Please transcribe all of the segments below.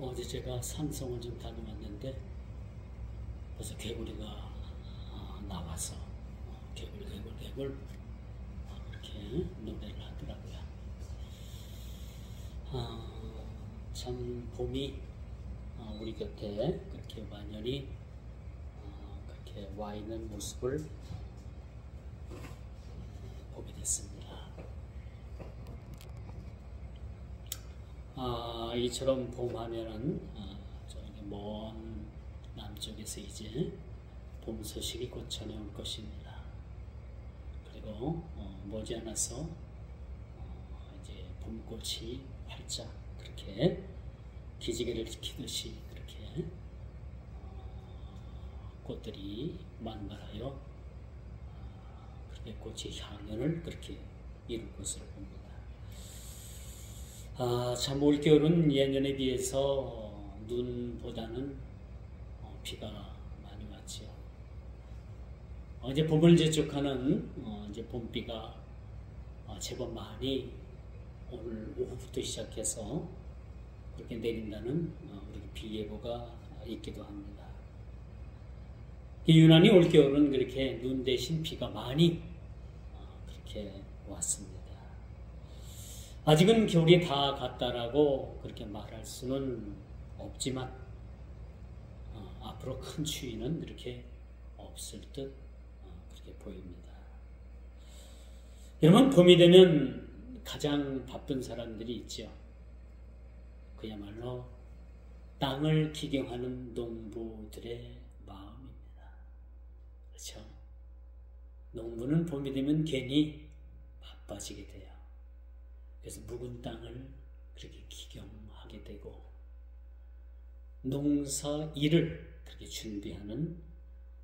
어제 제가 산성을 좀 다녀왔는데 벌써 개구리가 나와서 개굴 그렇게 노래를 하더라고요. 참 봄이 우리 곁에 그렇게 완연히 그렇게 와 있는 모습을 보게 됐습니다. 이처럼 봄하면은 저기 먼 남쪽에서 이제 봄 소식이 곧 전해올 것입니다. 그리고 머지않아서 이제 봄꽃이 활짝 그렇게 기지개를 지키듯이 그렇게 꽃들이 만발하여 그렇게 꽃의 향연을 그렇게 이룰 것으로 봅니다. 참 올겨울은 예년에 비해서 눈보다는 비가 많이 왔지요. 이제 봄을 재촉하는 이제 봄비가 제법 많이 오늘 오후부터 시작해서 그렇게 내린다는 우리 비 예보가 있기도 합니다. 유난히 올겨울은 그렇게 눈 대신 비가 많이 그렇게 왔습니다. 아직은 겨울이 다 갔다라고 그렇게 말할 수는 없지만 앞으로 큰 추위는 그렇게 없을 듯 그렇게 보입니다. 여러분, 봄이 되면 가장 바쁜 사람들이 있죠. 그야말로 땅을 기경하는 농부들의 마음입니다. 그렇죠? 농부는 봄이 되면 괜히 바빠지게 돼요. 그래서 묵은 땅을 그렇게 기경하게 되고 농사 일을 그렇게 준비하는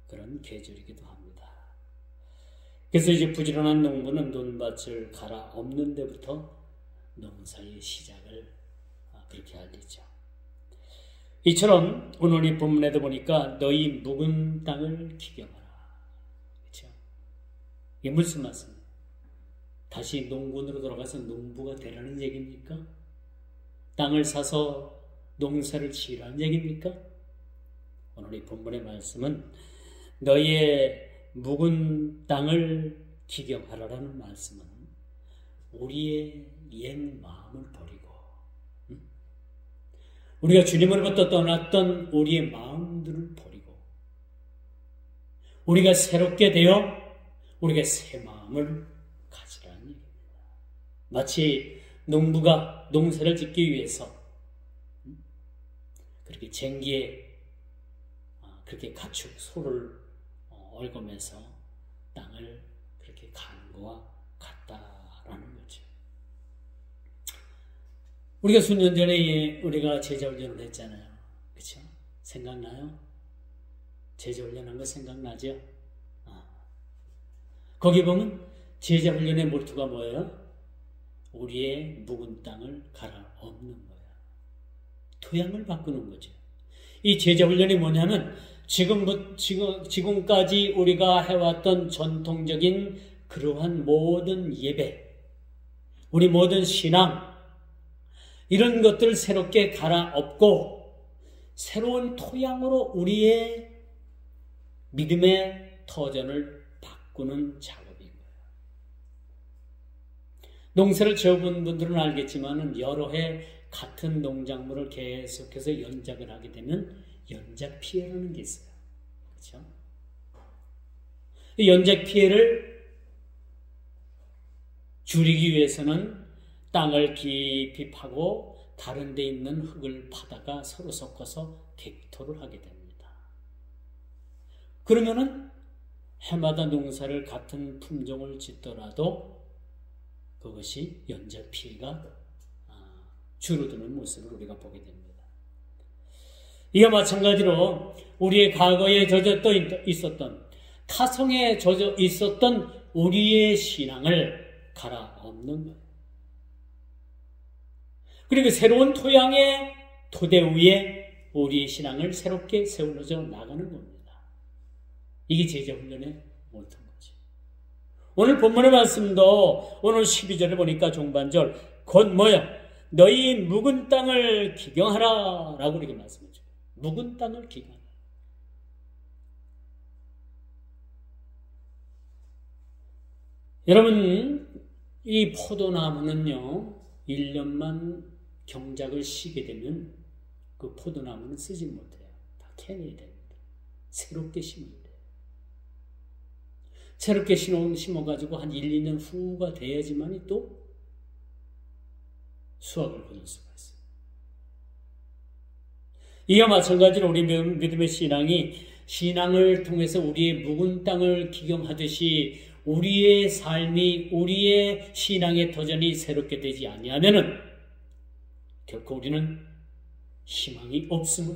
그런 계절이기도 합니다. 그래서 이제 부지런한 농부는 논밭을 갈아엎는 데부터 농사의 시작을 그렇게 알리죠. 이처럼 오늘 이 본문에도 보니까 너희 묵은 땅을 기경하라. 그렇죠? 이게 무슨 말씀이에요? 다시 농군으로 돌아가서 농부가 되라는 얘기입니까? 땅을 사서 농사를 지으라는 얘기입니까? 오늘 이 본문의 말씀은 너희의 묵은 땅을 기경하라라는 말씀은 우리의 옛 마음을 버리고 우리가 주님으로부터 떠났던 우리의 마음들을 버리고 우리가 새롭게 되어 우리가 새 마음을 가지라는 얘기입니다. 마치 농부가 농사를 짓기 위해서 그렇게 쟁기에 그렇게 가축 소를 얽으면서 땅을 그렇게 가는 거와 같다라는 거죠. 우리가 수년 전에 우리가 제자훈련을 했잖아요. 그렇죠? 생각나요? 제자훈련한 거 생각나죠? 거기 보면 제자훈련의 모토가 뭐예요? 우리의 묵은 땅을 갈아엎는 거예요. 토양을 바꾸는 거죠. 이 제자훈련이 뭐냐면 지금까지 우리가 해왔던 전통적인 그러한 모든 예배, 우리 모든 신앙, 이런 것들을 새롭게 갈아엎고 새로운 토양으로 우리의 믿음의 터전을 바꾸는 작업인 거예요. 농사를 지어본 분들은 알겠지만 여러 해 같은 농작물을 계속해서 연작을 하게 되면 연작 피해라는 게 있어요. 그렇죠? 이 연작 피해를 줄이기 위해서는 땅을 깊이 파고 다른 데 있는 흙을 파다가 서로 섞어서 객토를 하게 됩니다. 그러면은 해마다 농사를 같은 품종을 짓더라도 그것이 연작 피해가 줄어드는 모습을 우리가 보게 됩니다. 이와 마찬가지로 우리의 과거에 젖어 있었던 타성에 젖어 있었던 우리의 신앙을 갈아엎는 거예요. 그리고 새로운 토양의 토대 위에 우리의 신앙을 새롭게 세워져 나가는 겁니다. 이게 제자훈련의 모토인 거죠. 오늘 본문의 말씀도 오늘 12절에 보니까 중반절 곧 뭐야? 너희 묵은 땅을 기경하라 라고 이렇게 말씀해 줘요. 묵은 땅을 기경하라. 여러분, 이 포도나무는요 1년만 경작을 쉬게 되면 그 포도나무는 쓰지 못해요. 다 캐내야 됩니다. 새롭게 심어야 돼요. 새롭게 심어가지고 한 1, 2년 후가 돼야지만이 또 수확을 거둘 수가 있어요. 이와 마찬가지로 우리 믿음의 신앙을 통해서 우리의 묵은 땅을 기경하듯이 우리의 삶이, 우리의 신앙의 도전이 새롭게 되지 아니하면은 결코 우리는 희망이 없음을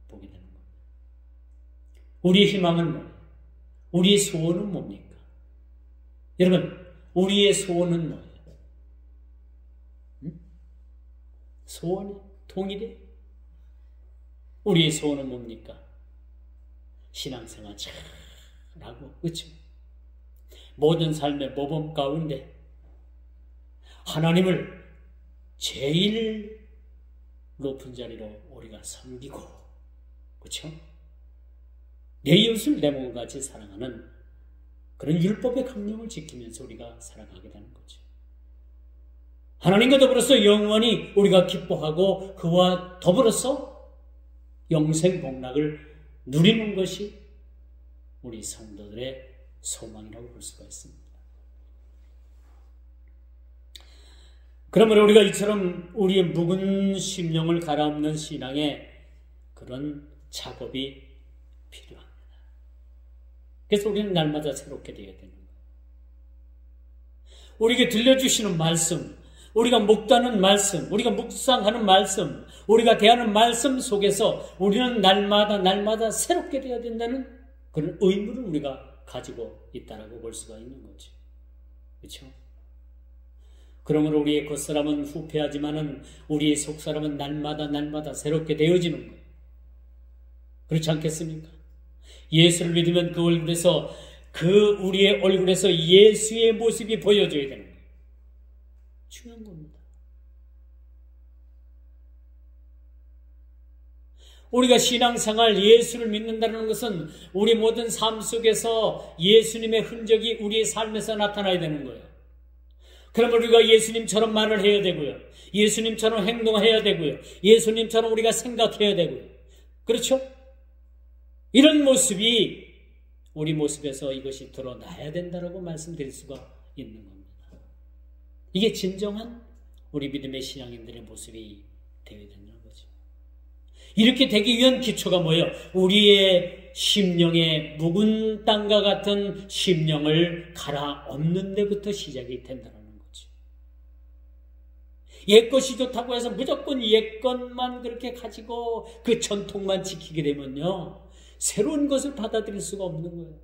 보게 되는 겁니다. 우리의 희망은 뭐예요? 우리의 소원은 뭡니까? 여러분, 우리의 소원은 뭐예요? 소원이 동일해? 우리의 소원은 뭡니까? 신앙생활 잘하고, 그렇죠? 모든 삶의 모범 가운데 하나님을 제일 높은 자리로 우리가 섬기고, 그렇죠? 내 이웃을 내 몸같이 사랑하는 그런 율법의 강령을 지키면서 우리가 살아가게 되는 거죠. 하나님과 더불어서 영원히 우리가 기뻐하고 그와 더불어서 영생 복락을 누리는 것이 우리 성도들의 소망이라고 볼 수가 있습니다. 그러므로 우리가 이처럼 우리의 묵은 심령을 갈아엎는 신앙에 그런 작업이 필요합니다. 그래서 우리는 날마다 새롭게 되어야 되는 거예요. 우리에게 들려주시는 말씀, 우리가 묵다는 말씀, 우리가 묵상하는 말씀, 우리가 대하는 말씀 속에서 우리는 날마다 새롭게 되어야 된다는 그런 의무를 우리가 가지고 있다라고 볼 수가 있는 거죠. 그렇죠? 그러므로 우리의 겉사람은 후패하지만은 우리의 속사람은 날마다 새롭게 되어지는 거예요. 그렇지 않겠습니까? 예수를 믿으면 그 얼굴에서, 우리의 얼굴에서 예수의 모습이 보여줘야 되는 거예요. 중요한 겁니다. 우리가 신앙생활 예수를 믿는다는 것은 우리 모든 삶 속에서 예수님의 흔적이 우리의 삶에서 나타나야 되는 거예요. 그러면 우리가 예수님처럼 말을 해야 되고요. 예수님처럼 행동해야 되고요. 예수님처럼 우리가 생각해야 되고요. 그렇죠? 이런 모습이 우리 모습에서 이것이 드러나야 된다고 말씀드릴 수가 있는 겁니다. 이게 진정한 우리 믿음의 신앙인들의 모습이 되어야 된다는 거죠. 이렇게 되기 위한 기초가 뭐예요? 우리의 심령의 묵은 땅과 같은 심령을 갈아엎는 데부터 시작이 된다는 거죠. 옛것이 좋다고 해서 무조건 옛것만 그렇게 가지고 그 전통만 지키게 되면요, 새로운 것을 받아들일 수가 없는 거예요.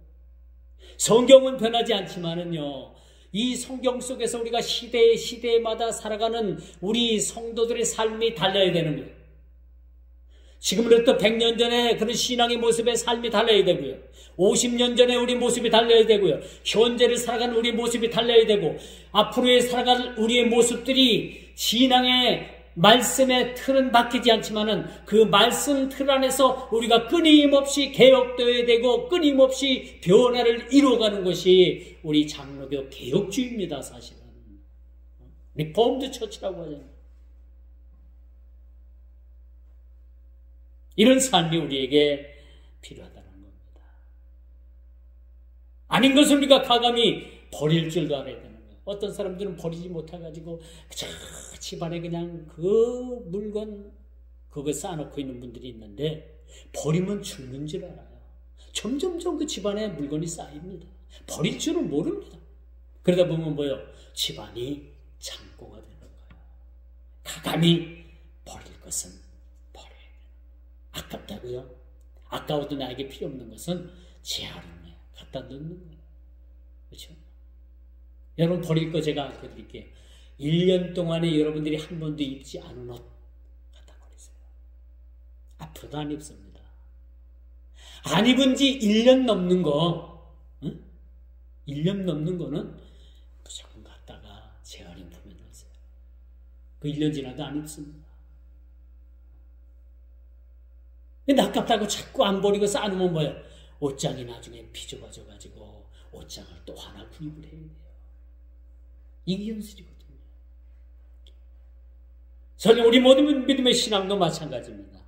성경은 변하지 않지만은요, 이 성경 속에서 우리가 시대마다 살아가는 우리 성도들의 삶이 달라야 되는 거예요. 지금으로부터 100년 전에 그런 신앙의 모습의 삶이 달라야 되고요. 50년 전에 우리 모습이 달라야 되고요. 현재를 살아가는 우리의 모습이 달라야 되고, 앞으로에 살아갈 우리의 모습들이 신앙의 말씀의 틀은 바뀌지 않지만은 그 말씀 틀 안에서 우리가 끊임없이 개혁되어야 되고 끊임없이 변화를 이루어가는 것이 우리 장로교 개혁주의입니다. 사실은 리폼드 처치라고 하잖아요. 이런 삶이 우리에게 필요하다는 겁니다. 아닌 것을 우리가 과감히 버릴 줄도 알아야 되는 거예요. 어떤 사람들은 버리지 못해가지고 저 집안에 그냥 그 물건 그거 쌓아놓고 있는 분들이 있는데, 버리면 죽는 줄 알아요. 점점점 그 집안에 물건이 쌓입니다. 버릴 줄은 모릅니다. 그러다 보면 뭐예요? 집안이 창고가 되는 거예요. 과감히 버릴 것은 아깝다고요? 아까워도 나에게 필요 없는 것은 재활용해 갖다 넣는 거예요. 그렇죠? 여러분, 버릴 거 제가 알려드릴게요. 1년 동안에 여러분들이 한 번도 입지 않은 옷 갖다 버리세요. 앞으로도 안 입습니다. 안 입은 지 1년 넘는 거, 1년 넘는 거는 무조건 갖다가 재활용품에 넣으세요. 그 1년 지나도 안 입습니다. 근데 아깝다고 자꾸 안 버리고 쌓아놓으면 뭐예요? 옷장이 나중에 비좁아져가지고 옷장을 또 하나 구입을 해야 돼요. 이게 현실이거든요. 설령 우리 모든 믿음의 신앙도 마찬가지입니다.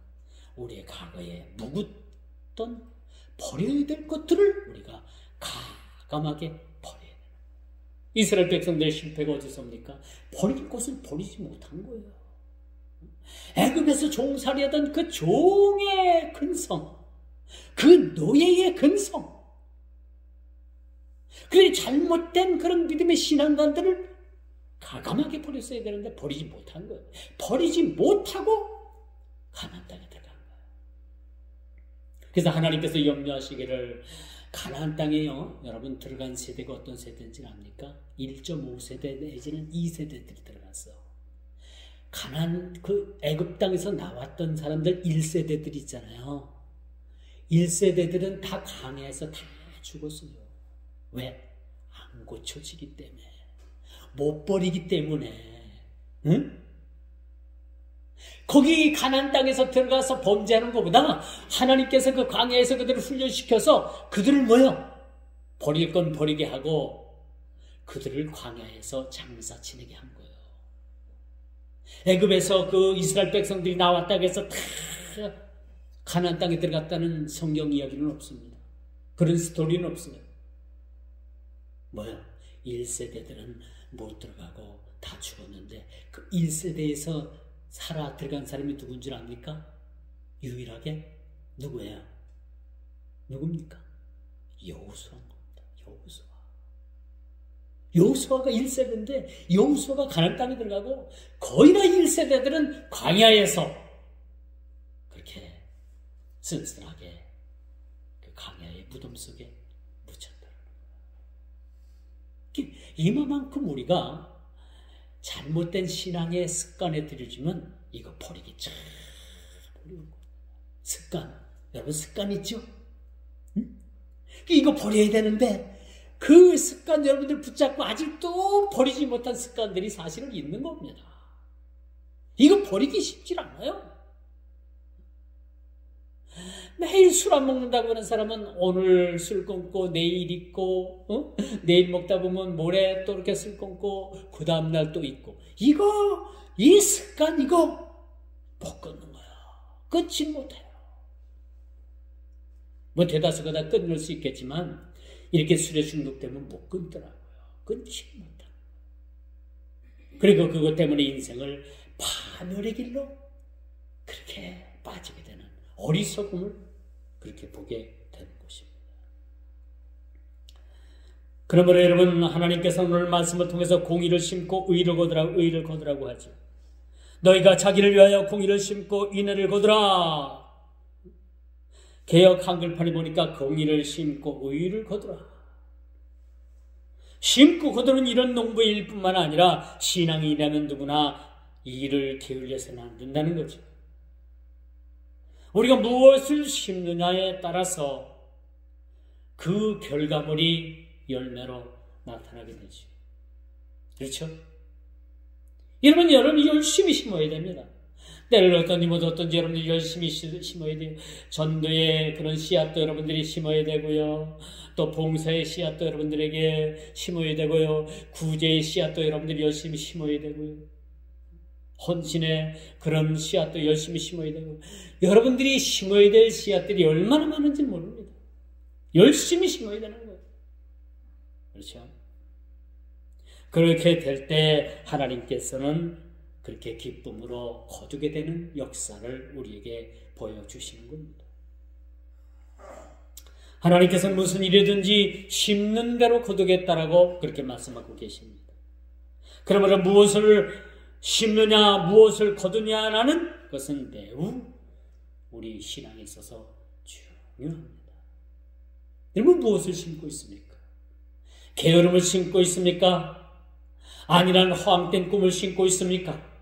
우리의 과거에 묵었던 버려야 될 것들을 우리가 과감하게 버려야 돼요. 이스라엘 백성들의 실패가 어디서입니까? 버릴 것을 버리지 못한 거예요. 애굽에서 종살이하던 그 종의 근성, 그 노예의 근성, 그 잘못된 그런 믿음의 신앙관들을 과감하게 버렸어야 되는데 버리지 못한 거예요. 버리지 못하고 가나안 땅에 들어간 거예요. 그래서 하나님께서 염려하시기를 가나안 땅에요, 여러분 들어간 세대가 어떤 세대인지 압니까? 1.5세대 내지는 2세대들이 들어갔어. 가나안 그 애굽 땅에서 나왔던 사람들 1세대들 있잖아요. 1세대들은 다 광야에서 다 죽었어요. 왜? 안 고쳐지기 때문에, 못 버리기 때문에. 응? 거기 가나안 땅에서 들어가서 범죄하는 것보다 하나님께서 그 광야에서 그들을 훈련시켜서 그들을 뭐요? 버릴 건 버리게 하고 그들을 광야에서 장사 지내게 한 거예요. 애굽에서 그 이스라엘 백성들이 나왔다고 해서 다 가나안 땅에 들어갔다는 성경 이야기는 없습니다. 그런 스토리는 없어요. 뭐야? 1세대들은 못 들어가고 다 죽었는데 그 1세대에서 살아 들어간 사람이 누군 줄 압니까? 유일하게 누구예요? 누굽니까? 여호수아인 겁니다. 여호수아가 1세대인데 여호수아가 가나안 땅에 들어가고 거의 다 1세대들은 광야에서 그렇게 쓸쓸하게 그 광야의 무덤 속에 묻혔다는 거예요. 이만큼 우리가 잘못된 신앙의 습관에 들여지면 이거 버리기 참 어려운 거예요. 습관, 여러분 습관 있죠? 응? 이거 버려야 되는데 그 습관 여러분들 붙잡고 아직도 버리지 못한 습관들이 사실은 있는 겁니다. 이거 버리기 쉽지 않아요. 매일 술 안 먹는다고 하는 사람은 오늘 술 끊고 내일 있고, 내일 먹다 보면 모레 또 이렇게 술 끊고 그 다음날 또 있고, 이 습관 이거 못 끊는 거야. 끊지 못해요. 뭐 대다수가 다 끊을 수 있겠지만 이렇게 술에 중독되면 못 끊더라고요. 끊지 못해요. 그리고 그것 때문에 인생을 파멸의 길로 그렇게 빠지게 되는 어리석음을 그렇게 보게 되는 것입니다. 그러므로 여러분, 하나님께서 오늘 말씀을 통해서 공의를 심고 의를 거두라고 하죠. 너희가 자기를 위하여 공의를 심고 인애를 거두라. 개역 한글판에 보니까 공의를 심고 의를 거두라. 심고 거두는 이런 농부일 뿐만 아니라 신앙인이라면 누구나 이 일을 게을려서는 안 된다는 거죠. 우리가 무엇을 심느냐에 따라서 그 결과물이 열매로 나타나게 되죠. 그렇죠? 여러분 열심히 심어야 됩니다. 때를 어떤지 못 어떤지 여러분들이 열심히 심어야 돼요. 전도의 그런 씨앗도 여러분들이 심어야 되고요. 또 봉사의 씨앗도 여러분들에게 심어야 되고요. 구제의 씨앗도 여러분들이 열심히 심어야 되고요. 헌신의 그런 씨앗도 열심히 심어야 되고, 여러분들이 심어야 될 씨앗들이 얼마나 많은지 모릅니다. 열심히 심어야 되는 거예요. 그렇죠? 그렇게 될 때 하나님께서는 그렇게 기쁨으로 거두게 되는 역사를 우리에게 보여주시는 겁니다. 하나님께서는 무슨 일이든지 심는 대로 거두겠다라고 그렇게 말씀하고 계십니다. 그러므로 무엇을 심느냐 무엇을 거두냐라는 것은 매우 우리 신앙에 있어서 중요합니다. 여러분 무엇을 심고 있습니까? 게으름을 심고 있습니까? 아니란 허황된 꿈을 심고 있습니까?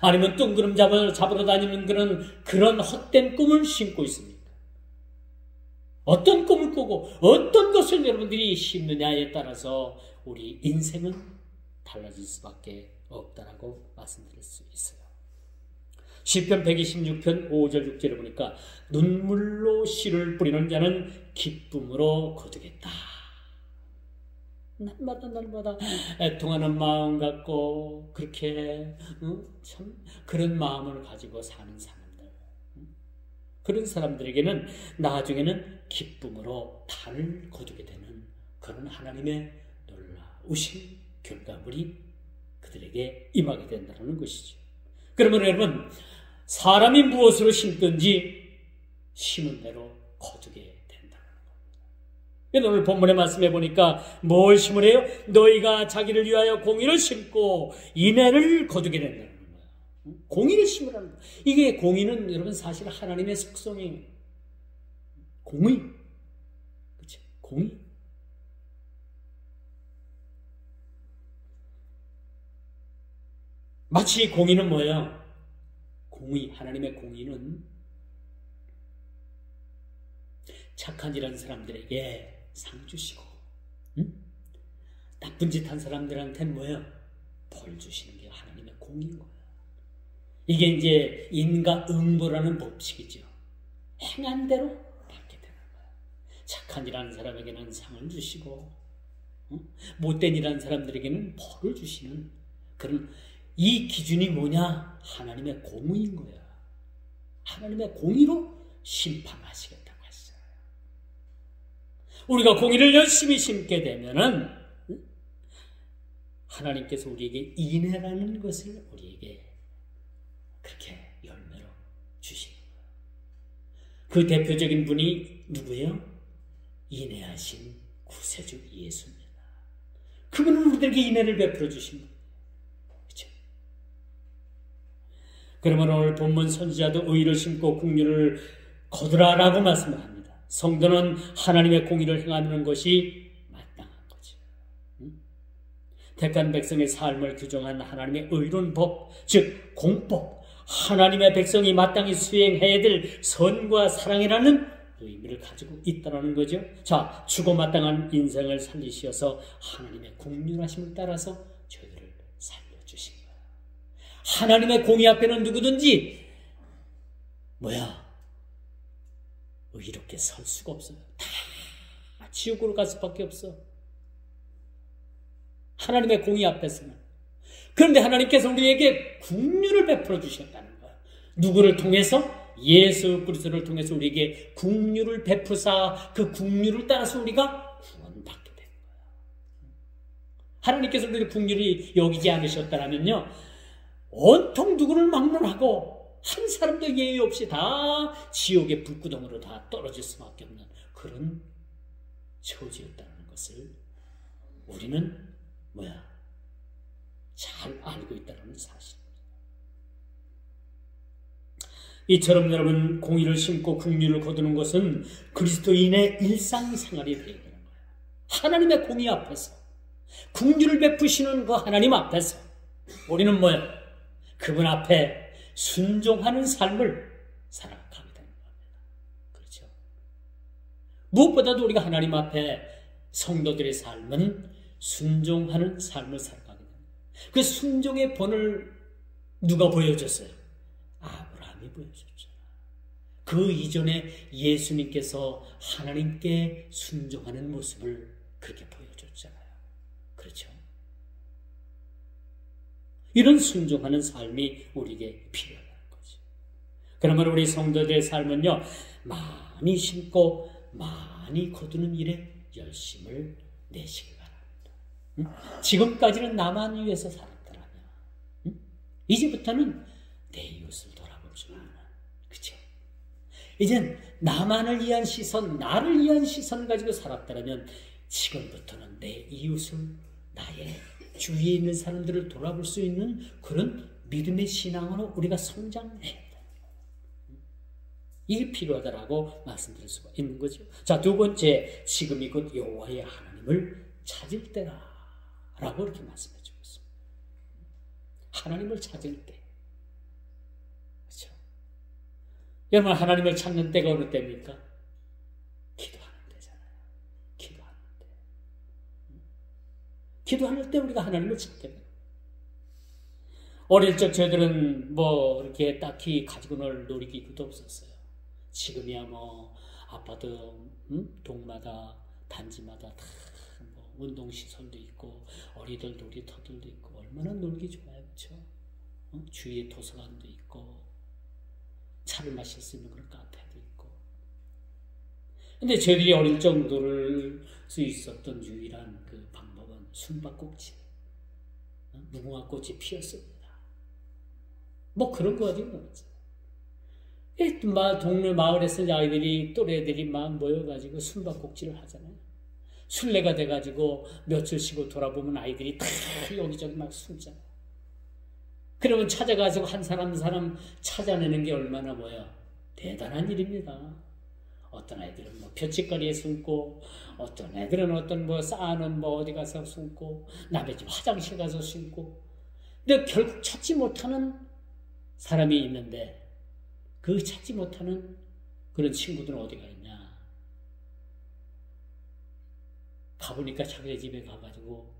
아니면 뜬구름 잡으러 다니는 그런 헛된 꿈을 심고 있습니까? 어떤 꿈을 꾸고 어떤 것을 여러분들이 심느냐에 따라서 우리 인생은 달라질 수밖에 없다라고 말씀드릴 수 있어요. 시편 126편 5절 6절에 보니까 눈물로 씨를 뿌리는 자는 기쁨으로 거두겠다. 날마다 애통하는 마음 갖고 그렇게 참 그런 마음을 가지고 사는 사람들, 그런 사람들에게는 나중에는 기쁨으로 단을 거두게 되는 그런 하나님의 놀라우신 결과물이 그들에게 임하게 된다는 것이죠. 그러면 여러분, 사람이 무엇으로 심든지 심은 대로 거두게 된다는 겁니다. 오늘 본문의 말씀해 보니까 뭘 심으래요? 너희가 자기를 위하여 공의를 심고 인애를 거두게 된다는 거예요. 공의를 심으라는 거예요. 이게 공의는 여러분 사실 하나님의 속성이에요. 공의. 그렇죠? 공의. 마치 공의는 뭐예요? 공의, 하나님의 공의는 착한 일 한 사람들에게 상 주시고, 나쁜 짓 한 사람들한테는 뭐예요? 벌 주시는 게 하나님의 공의인 거예요. 이게 이제 인과응보라는 법칙이죠. 행한 대로 받게 되는 거예요. 착한 일 한 사람에게는 상을 주시고, 못된 일 한 사람들에게는 벌을 주시는 그런, 이 기준이 뭐냐? 하나님의 공의인 거야. 하나님의 공의로 심판하시겠다고 했어요. 우리가 공의를 열심히 심게 되면은 하나님께서 우리에게 인애라는 것을 우리에게 그렇게 열매로 주시는 거예요. 그 대표적인 분이 누구예요? 인애하신 구세주 예수입니다. 그분은 우리들에게 인애를 베풀어 주신 거예요. 그러면 오늘 본문 선지자도 의를 심고 긍휼을 거두라라고 말씀을 합니다. 성도는 하나님의 공의를 행하는 것이 마땅한 거죠. 택한 백성의 삶을 규정한 하나님의 의로운 법, 즉 공법, 하나님의 백성이 마땅히 수행해야 될 선과 사랑이라는 의미를 가지고 있다는 거죠. 자, 주고 마땅한 인생을 살리셔서 하나님의 긍휼하심을 따라서 저희들을 살려주신 거예요. 하나님의 공의 앞에는 누구든지 의롭게 설 수가 없어요. 다 지옥으로 갈 수밖에 없어. 하나님의 공의 앞에서는. 그런데 하나님께서 우리에게 긍휼을 베풀어 주셨다는 거예요. 누구를 통해서? 예수 그리스도를 통해서 우리에게 긍휼을 베푸사 그 긍휼을 따라서 우리가 구원받게 된 거예요. 하나님께서 우리를 긍휼히 여기지 않으셨다면요, 온통 누구를 막론하고 한 사람도 예의 없이 다 지옥의 불구덩으로 다 떨어질 수밖에 없는 그런 처지였다는 것을 우리는 잘 알고 있다는 사실입니다. 이처럼 여러분, 공의를 심고 긍휼을 거두는 것은 그리스도인의 일상생활이 되어야 되는 거예요. 하나님의 공의 앞에서, 긍휼을 베푸시는 그 하나님 앞에서 우리는 그분 앞에 순종하는 삶을 살아가게 되는 겁니다. 그렇죠? 무엇보다도 우리가 하나님 앞에 성도들의 삶은 순종하는 삶을 살아가게 됩니다. 그 순종의 본을 누가 보여줬어요? 아브라함이 보여줬죠. 그 이전에 예수님께서 하나님께 순종하는 모습을 그렇게 보여줬잖아요. 그렇죠? 이런 순종하는 삶이 우리에게 필요하다는 거죠. 그러면 우리 성도들의 삶은요, 많이 심고 많이 거두는 일에 열심을 내시기 바랍니다. 지금까지는 나만 위해서 살았더라면, 이제부터는 내 이웃을 돌아볼 줄 아는, 그렇죠? 이젠 나만을 위한 시선, 나를 위한 시선을 가지고 살았더라면 지금부터는 내 이웃을, 나의 주위에 있는 사람들을 돌아볼 수 있는 그런 믿음의 신앙으로 우리가 성장해야 돼요. 이게 필요하다라고 말씀드릴 수가 있는 거죠. 자, 두 번째, 지금이 곧 여호와의 하나님을 찾을 때라라고 이렇게 말씀해 주고 있습니다. 하나님을 찾을 때. 그렇죠? 여러분, 하나님을 찾는 때가 어느 때입니까? 기도할 때 우리가 하나님을 찾게 돼요. 어릴 적 저희들은 뭐 이렇게 딱히 가지고 놀 놀이기구도 없었어요. 지금이야 뭐 아파트 동마다 단지마다 다 뭐 운동시설도 있고 어리들 놀이터들도 있고 얼마나 놀기 좋아요. 그렇죠? 주위에 도서관도 있고 차를 마실 수 있는 그런 카페도 있고. 근데 저희들이 어릴 적 놀 수 있었던 유일한 그 방법은 숨바꼭질. 무궁화꽃이 피었습니다. 뭐 그런 거 가지고 놀았어요. 동네 마을에서 아이들이 또래들이 막 모여가지고 숨바꼭질을 하잖아요. 순례가 돼가지고 며칠 쉬고 돌아보면 아이들이 다 여기저기 막 숨잖아요. 그러면 찾아가지고 한 사람 찾아내는 게 얼마나 뭐야 대단한 일입니다. 어떤 아이들은 뭐 볕집거리에 숨고, 어떤 애들은 어떤 뭐 쌓아놓은 뭐 어디 가서 숨고, 남의 집 화장실 가서 숨고. 근데 결국 찾지 못하는 사람이 있는데, 그 찾지 못하는 그런 친구들은 어디가 있냐? 가보니까 자기 집에 가가지고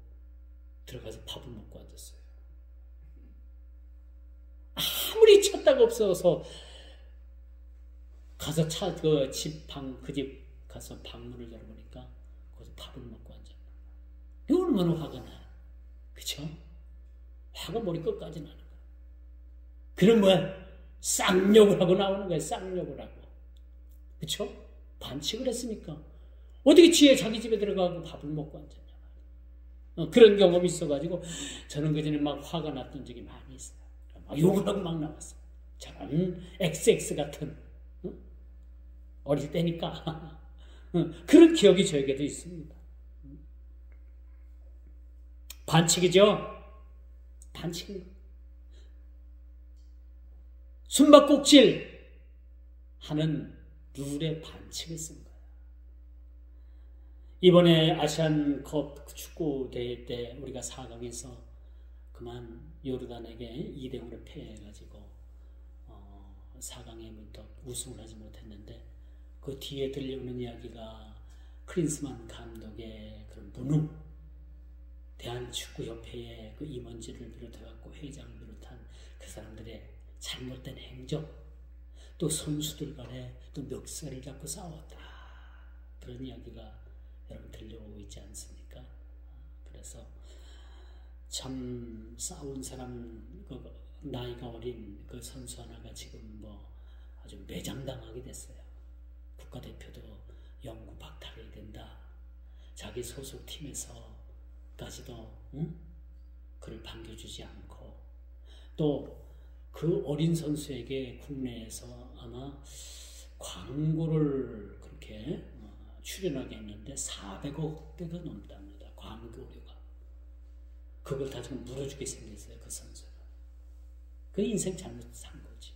들어가서 밥을 먹고 앉았어요. 아무리 찾다가 없어서 가서 그 집 가서 방문을 열어보니까 거기서 밥을 먹고 앉았나. 이거 얼마나 화가 나요. 그쵸? 화가 머리 끝까지 나는 거예요. 그런 뭐야? 쌍욕을 하고 나오는 거예요. 쌍욕을 하고. 그쵸? 반칙을 했으니까. 어떻게 지혜 자기 집에 들어가고 밥을 먹고 앉았냐. 그런 경험이 있어가지고 저는 그전에 막 화가 났던 적이 많이 있어요. 막 욕을 하고 막 나왔어요. 저는 XX 같은 어릴 때니까 그런 기억이 저에게도 있습니다. 반칙이죠? 반칙. 숨바꼭질 하는 룰의 반칙을 쓴 거예요. 이번에 아시안컵 축구 대회 때 우리가 4강에서 그만 요르단에게 2대0으로 패해가지고 4강에 우승을 하지 못했는데 그 뒤에 들려오는 이야기가 크린스만 감독의 그런 무능, 대한축구협회의 그 임원진을 비롯해갖고 회장을 비롯한 그 사람들의 잘못된 행정, 또 선수들 간에 또 멱살을 잡고 싸웠다. 그런 이야기가 여러분 들려오고 있지 않습니까? 그래서 참 싸운 사람, 그 나이가 어린 그 선수 하나가 지금 뭐 아주 매장당하게 됐어요. 국가대표도 영구 박탈이 된다. 자기 소속 팀에서까지도 그를 반겨주지 않고 또 그 어린 선수에게 국내에서 아마 광고를 그렇게 출연하게 했는데 400억대가 넘답니다. 광고료가. 그걸 다 지금 물어주게 생겼어요. 그 선수가. 그 인생 잘못 산 거지.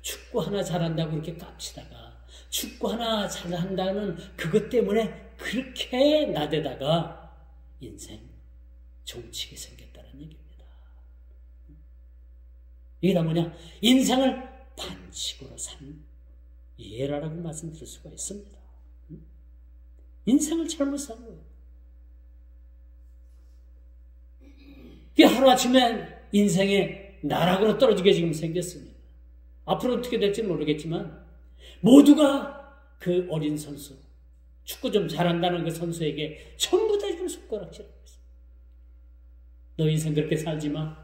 축구 하나 잘한다고 그렇게 깝치다가 축구 하나 잘한다는 그것 때문에 그렇게 나대다가 인생 종치게 생겼다는 얘기입니다. 이게 다 뭐냐? 인생을 반칙으로 산 예라라고 말씀드릴 수가 있습니다. 인생을 잘못 산 거예요. 이게 하루아침에 인생의 나락으로 떨어지게 지금 생겼습니다. 앞으로 어떻게 될지는 모르겠지만 모두가 그 어린 선수, 축구 좀 잘한다는 그 선수에게 전부 다 지금 손가락질하고 있어요. 너 인생 그렇게 살지 마.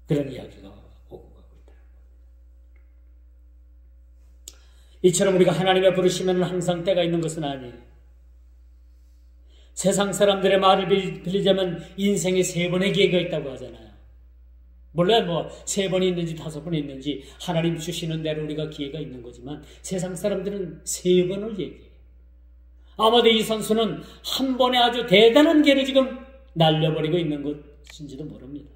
그런 이야기가 오고 가고 있다. 이처럼 우리가 하나님의 부르시면 항상 때가 있는 것은 아니에요. 세상 사람들의 말을 빌리자면 인생에 3번의 기회가 있다고 하잖아요. 몰라요, 뭐 3번이 있는지 5번이 있는지 하나님 주시는 대로 우리가 기회가 있는 거지만 세상 사람들은 3번을 얘기해요. 아마도 이 선수는 한 번에 아주 대단한 기회를 지금 날려버리고 있는 것인지도 모릅니다.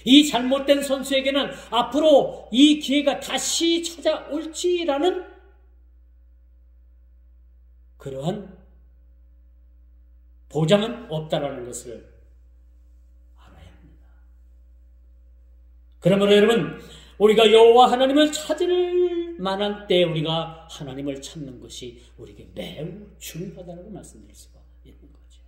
이 잘못된 선수에게는 앞으로 이 기회가 다시 찾아올지라는 그러한 보장은 없다라는 것을 알아야 합니다. 그러므로 여러분, 우리가 여호와 하나님을 찾을 만한 때에 우리가 하나님을 찾는 것이 우리에게 매우 중요하다고 말씀드릴 수가 있는 거죠.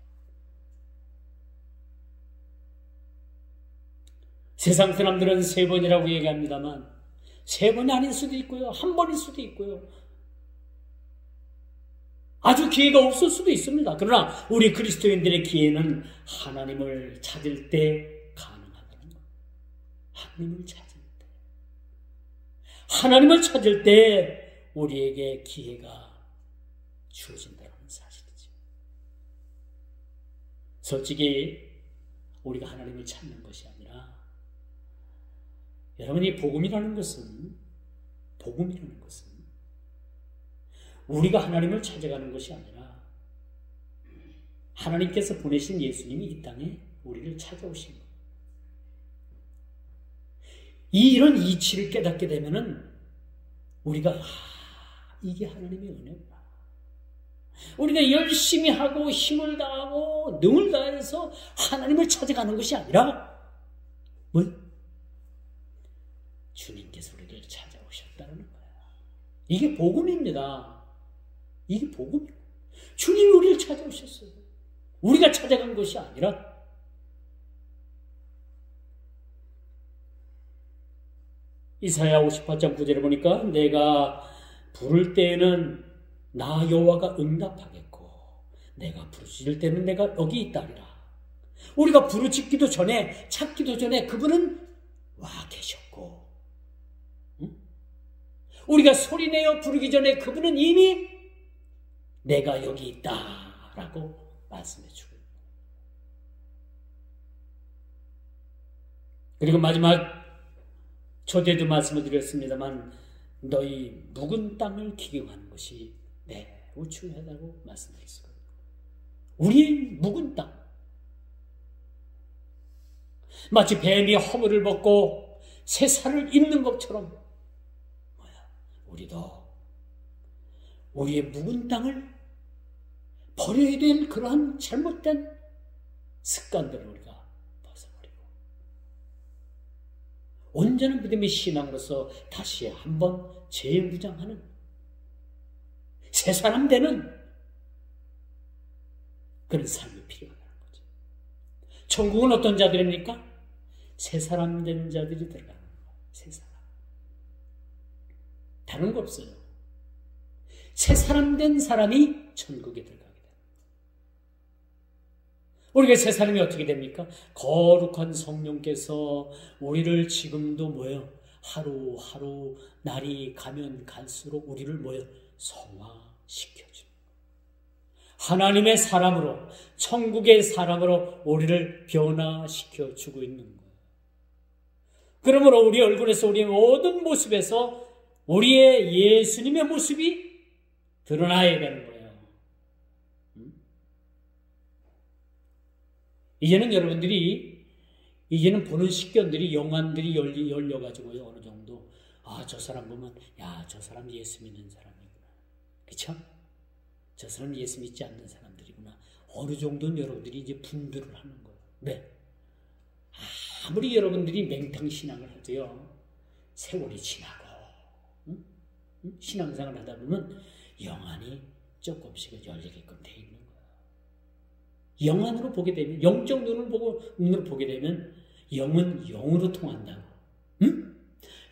세상 사람들은 3번이라고 얘기합니다만 3번이 아닐 수도 있고요. 1번일 수도 있고요. 아주 기회가 없을 수도 있습니다. 그러나 우리 그리스도인들의 기회는 하나님을 찾을 때 가능하다는 것. 하나님을 찾을 때. 하나님을 찾을 때 우리에게 기회가 주어진다는 사실이죠. 솔직히 우리가 하나님을 찾는 것이 아니라 여러분, 이 복음이라는 것은 우리가 하나님을 찾아가는 것이 아니라 하나님께서 보내신 예수님이 이 땅에 우리를 찾아오신 것. 이런 이치를 깨닫게 되면은 우리가 이게 하나님의 은혜구나. 우리가 열심히 하고 힘을 다하고 능을 다해서 하나님을 찾아가는 것이 아니라 주님께서 우리를 찾아오셨다는 거야. 이게 복음입니다. 이게 복음이에요. 주님이 우리를 찾아오셨어요. 우리가 찾아간 것이 아니라. 이사야 58장 9절에 보니까 내가 부를 때에는 나 여호와가 응답하겠고 내가 부르짖을 때는 내가 여기 있다리라. 우리가 부르짖기도 전에 찾기도 전에 그분은 와 계셨고, 우리가 소리내어 부르기 전에 그분은 이미 내가 여기 있다라고 말씀해 주고, 그리고 마지막 초대도 말씀을 드렸습니다만 너희 묵은 땅을 기경하는 것이 매우 중요하다고 말씀드렸어요. 우리의 묵은 땅, 마치 뱀이 허물을 벗고 새살을 입는 것처럼 우리도 우리의 묵은 땅을 버려야 될 그러한 잘못된 습관들을 우리가 벗어버리고 온전한 믿음의 신앙으로서 다시 한번 재무장하는 새 사람 되는 그런 삶이 필요하다는 거죠. 천국은 어떤 자들입니까? 새 사람 된 자들이 들어가는 거예요. 새 사람. 다른 거 없어요. 새 사람 된 사람이 천국에 들어가게 됩니다. 우리가 새 사람이 어떻게 됩니까? 거룩한 성령께서 우리를 지금도 하루하루 날이 가면 갈수록 우리를 성화시켜줍니다. 하나님의 사람으로, 천국의 사람으로 우리를 변화시켜주고 있는 거예요. 그러므로 우리 얼굴에서, 우리의 모든 모습에서 우리의 예수님의 모습이 드러나야 되는 거예요. 이제는 여러분들이, 이제는 보는 식견들이, 영안들이 열려가지고요, 어느 정도, 저 사람 보면, 저 사람 예수 믿는 사람이구나. 그쵸? 저 사람 예수 믿지 않는 사람들이구나. 어느 정도는 여러분들이 이제 분별을 하는 거예요. 네. 아무리 여러분들이 맹탕신앙을 해도요, 세월이 지나고, 신앙생활을 하다 보면 영안이 조금씩은 열리게끔 돼 있는 거예요. 영안으로 보게 되면, 영적 눈으로 보게 되면, 영은 영으로 통한다고,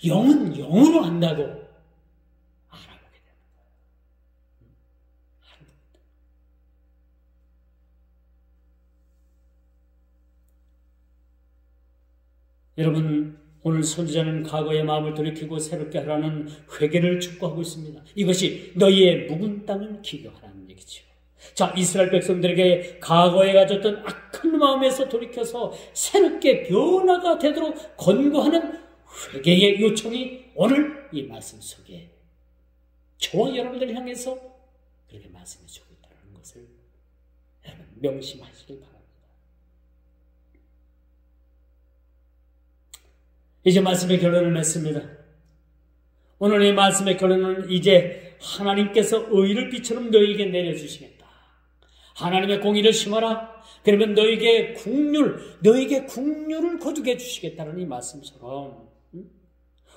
영은 영으로 안다고 알아보게 되는 거예요. 여러분, 오늘 선지자는 과거의 마음을 돌이키고 새롭게 하라는 회개를 촉구하고 있습니다. 이것이 너희의 묵은 땅을 기경하라는 얘기죠. 자, 이스라엘 백성들에게 과거에 가졌던 악한 마음에서 돌이켜서 새롭게 변화가 되도록 권고하는 회개의 요청이 오늘 이 말씀 속에 저와 여러분들을 향해서 그렇게 말씀해 주고 있다는 것을 여러분 명심하시길 바랍니다. 이제 말씀의 결론을 맺습니다. 오늘 이 말씀의 결론은 이제 하나님께서 의를 빛처럼 너희에게 내려주시겠다. 하나님의 공의를 심어라. 그러면 너희에게 국률을 거두게 해주시겠다는 이 말씀처럼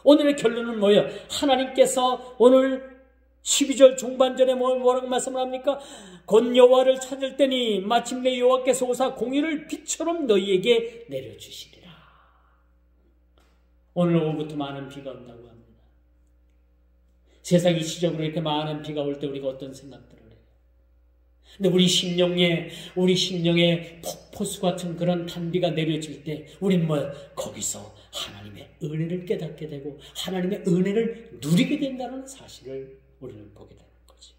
오늘의 결론은 뭐예요? 하나님께서 오늘 12절 중반절에 뭐라고 말씀을 합니까? 곧 여호와를 찾을 때니 마침내 여호와께서 오사 공의를 빛처럼 너희에게 내려주시리라. 오늘 오후부터 많은 비가 온다고 합니다. 세상이 시적으로 이렇게 많은 비가 올 때 우리가 어떤 생각들을 해요? 근데 우리 심령에 폭포수 같은 그런 단비가 내려질 때 우린 거기서 하나님의 은혜를 깨닫게 되고 하나님의 은혜를 누리게 된다는 사실을 우리는 보게 되는 거지.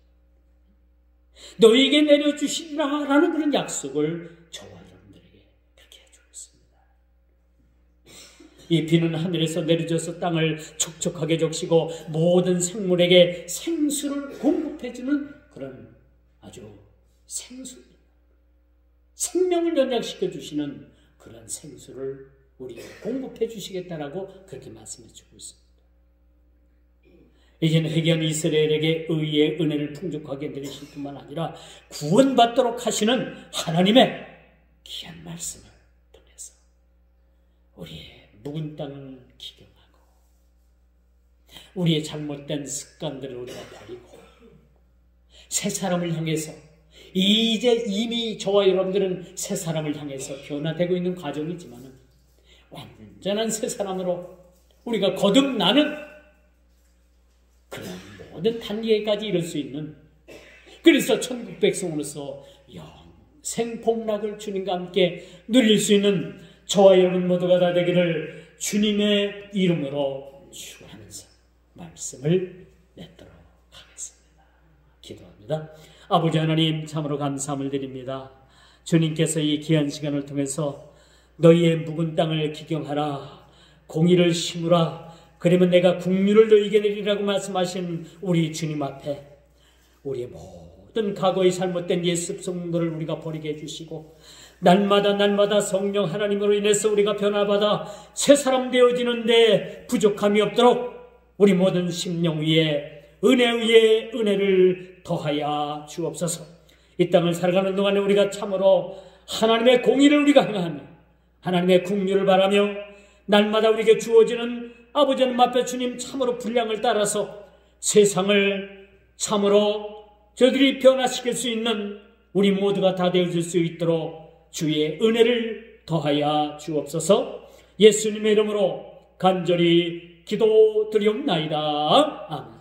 너희에게 내려주시리라 라는 그런 약속을 저와 여러분들에게 그렇게 해주고 있습니다. 이 비는 하늘에서 내려져서 땅을 촉촉하게 적시고 모든 생물에게 생수를 공급해주는 그런 아주 생명을 연장시켜 주시는 그런 생수를 우리에게 공급해 주시겠다라고 그렇게 말씀해 주고 있습니다. 이제는 회개한 이스라엘에게 의의 은혜를 풍족하게 내리실 뿐만 아니라 구원받도록 하시는 하나님의 귀한 말씀을 통해서 우리의 묵은 땅을 기경하고 우리의 잘못된 습관들을 우리가 버리고 새 사람을 향해서 이제 이미 저와 여러분들은 새 사람을 향해서 변화되고 있는 과정이지만 완전한 새 사람으로 우리가 거듭나는 그런 모든 단계까지 이룰 수 있는, 그래서 천국 백성으로서 영생 복락을 주님과 함께 누릴 수 있는 저와 여러분 모두가 다 되기를 주님의 이름으로 축원하면서 말씀을 맺도록 하겠습니다. 기도합니다. 아버지 하나님, 참으로 감사함을 드립니다. 주님께서 이 귀한 시간을 통해서 너희의 묵은 땅을 기경하라, 공의를 심으라, 그러면 내가 국류를 너희에게 내리라고 말씀하신 우리 주님 앞에 우리의 모든 과거의 잘못된 옛 습성들을 우리가 버리게 해주시고 날마다 성령 하나님으로 인해서 우리가 변화받아 새 사람 되어지는데 부족함이 없도록 우리 모든 심령 위에 은혜 위에 은혜를 더하여 주옵소서. 이 땅을 살아가는 동안에 우리가 참으로 하나님의 공의를 우리가 행하며 하나님의 국류를 바라며 날마다 우리에게 주어지는 아버지 하나님 앞에 주님 참으로 분량을 따라서 세상을 참으로 저들이 변화시킬 수 있는 우리 모두가 다 되어질 수 있도록 주의 은혜를 더하여 주옵소서. 예수님의 이름으로 간절히 기도드리옵나이다. 아멘.